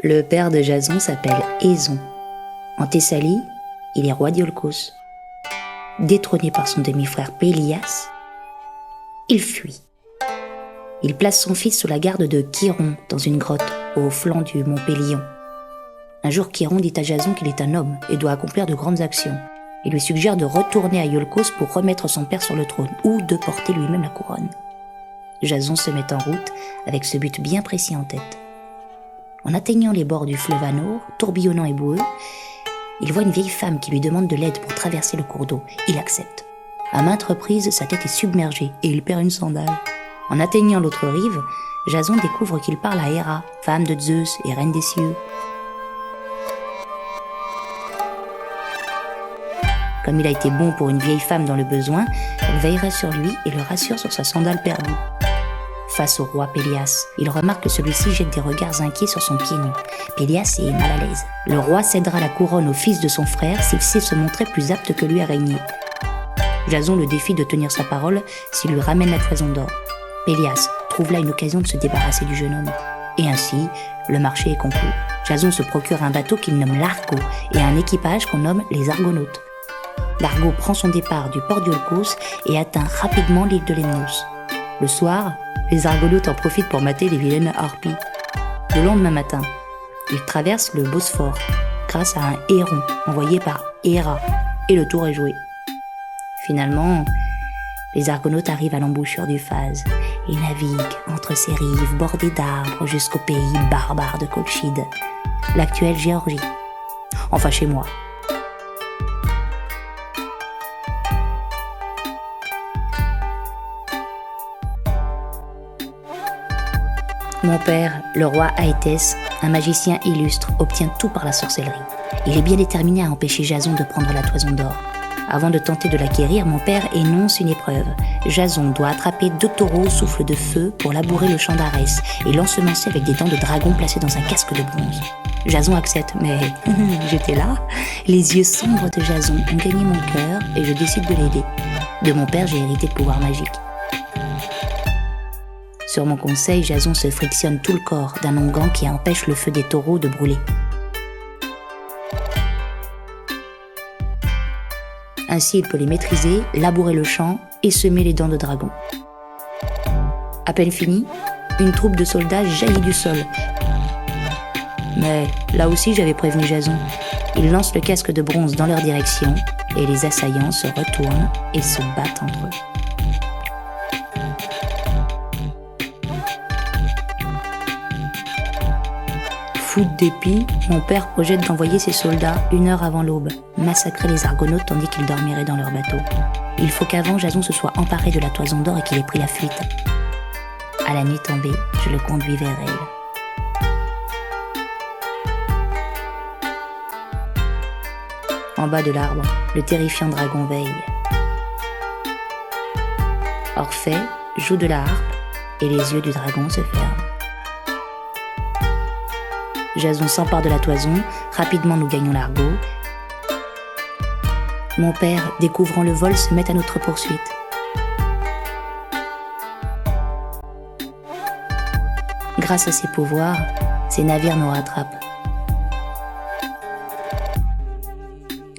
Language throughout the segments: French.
Le père de Jason s'appelle Éson. En Thessalie, il est roi d'Iolcos. Détrôné par son demi-frère Pélias, il fuit. Il place son fils sous la garde de Chiron dans une grotte au flanc du mont Pélion. Un jour, Chiron dit à Jason qu'il est un homme et doit accomplir de grandes actions. Il lui suggère de retourner à Iolcos pour remettre son père sur le trône ou de porter lui-même la couronne. Jason se met en route avec ce but bien précis en tête. En atteignant les bords du fleuve Anour, tourbillonnant et boueux, il voit une vieille femme qui lui demande de l'aide pour traverser le cours d'eau. Il accepte. À maintes reprises, sa tête est submergée et il perd une sandale. En atteignant l'autre rive, Jason découvre qu'il parle à Héra, femme de Zeus et reine des cieux. Comme il a été bon pour une vieille femme dans le besoin, elle veillera sur lui et le rassure sur sa sandale perdue. Face au roi Pélias, il remarque que celui-ci jette des regards inquiets sur son pied nu. Pélias est mal à l'aise. Le roi cédera la couronne au fils de son frère s'il sait se montrer plus apte que lui à régner. Jason le défie de tenir sa parole s'il lui ramène la toison d'or. Pélias trouve là une occasion de se débarrasser du jeune homme. Et ainsi, le marché est conclu. Jason se procure un bateau qu'il nomme l'Argo et un équipage qu'on nomme les Argonautes. L'Argo prend son départ du port d'Iolcos et atteint rapidement l'île de Lemnos. Le soir, les Argonautes en profitent pour mater les vilaines harpies. Le lendemain matin, ils traversent le Bosphore grâce à un héron envoyé par Héra et le tour est joué. Finalement, les Argonautes arrivent à l'embouchure du Phase et naviguent entre ces rives bordées d'arbres jusqu'au pays barbare de Colchide, l'actuelle Géorgie. Enfin chez moi. Mon père, le roi Aétès, un magicien illustre, obtient tout par la sorcellerie. Il est bien déterminé à empêcher Jason de prendre la toison d'or. Avant de tenter de l'acquérir, mon père énonce une épreuve. Jason doit attraper 2 taureaux au souffle de feu pour labourer le champ d'Arès et l'ensemencer avec des dents de dragon placées dans un casque de bronze. Jason accepte, mais j'étais là. Les yeux sombres de Jason ont gagné mon cœur et je décide de l'aider. De mon père, j'ai hérité le pouvoir magique. Sur mon conseil, Jason se frictionne tout le corps d'un onguent qui empêche le feu des taureaux de brûler. Ainsi, il peut les maîtriser, labourer le champ et semer les dents de dragon. À peine fini, une troupe de soldats jaillit du sol. Mais là aussi, j'avais prévenu Jason. Ils lancent le casque de bronze dans leur direction et les assaillants se retournent et se battent entre eux. Fou de dépit, mon père projette d'envoyer ses soldats 1 heure avant l'aube, massacrer les Argonautes tandis qu'ils dormiraient dans leur bateau. Il faut qu'avant Jason se soit emparé de la toison d'or et qu'il ait pris la fuite. À la nuit tombée, je le conduis vers elle. En bas de l'arbre, le terrifiant dragon veille. Orphée joue de la harpe et les yeux du dragon se ferment. Jason s'empare de la toison, rapidement nous gagnons l'Argo. Mon père, découvrant le vol, se met à notre poursuite. Grâce à ses pouvoirs, ces navires nous rattrapent.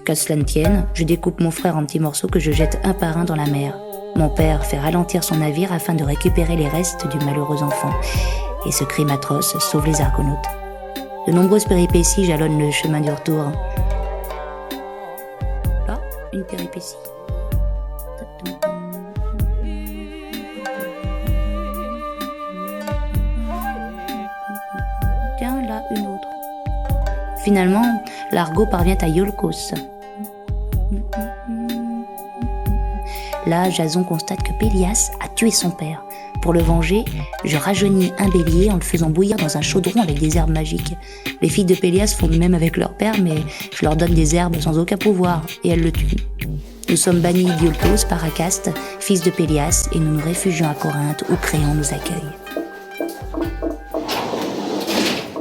Qu'à cela ne tienne, je découpe mon frère en petits morceaux que je jette un par un dans la mer. Mon père fait ralentir son navire afin de récupérer les restes du malheureux enfant. Et ce crime atroce sauve les Argonautes. De nombreuses péripéties jalonnent le chemin du retour. Là, une péripétie. Tiens, là, une autre. Finalement, l'Argo parvient à Iolcos. Là, Jason constate que Pélias a tué son père. Pour le venger, je rajeunis un bélier en le faisant bouillir dans un chaudron avec des herbes magiques. Les filles de Pélias font de même avec leur père, mais je leur donne des herbes sans aucun pouvoir, et elles le tuent. Nous sommes bannis d'Iolcos par Acaste, fils de Pélias, et nous nous réfugions à Corinthe où Créon nous accueille.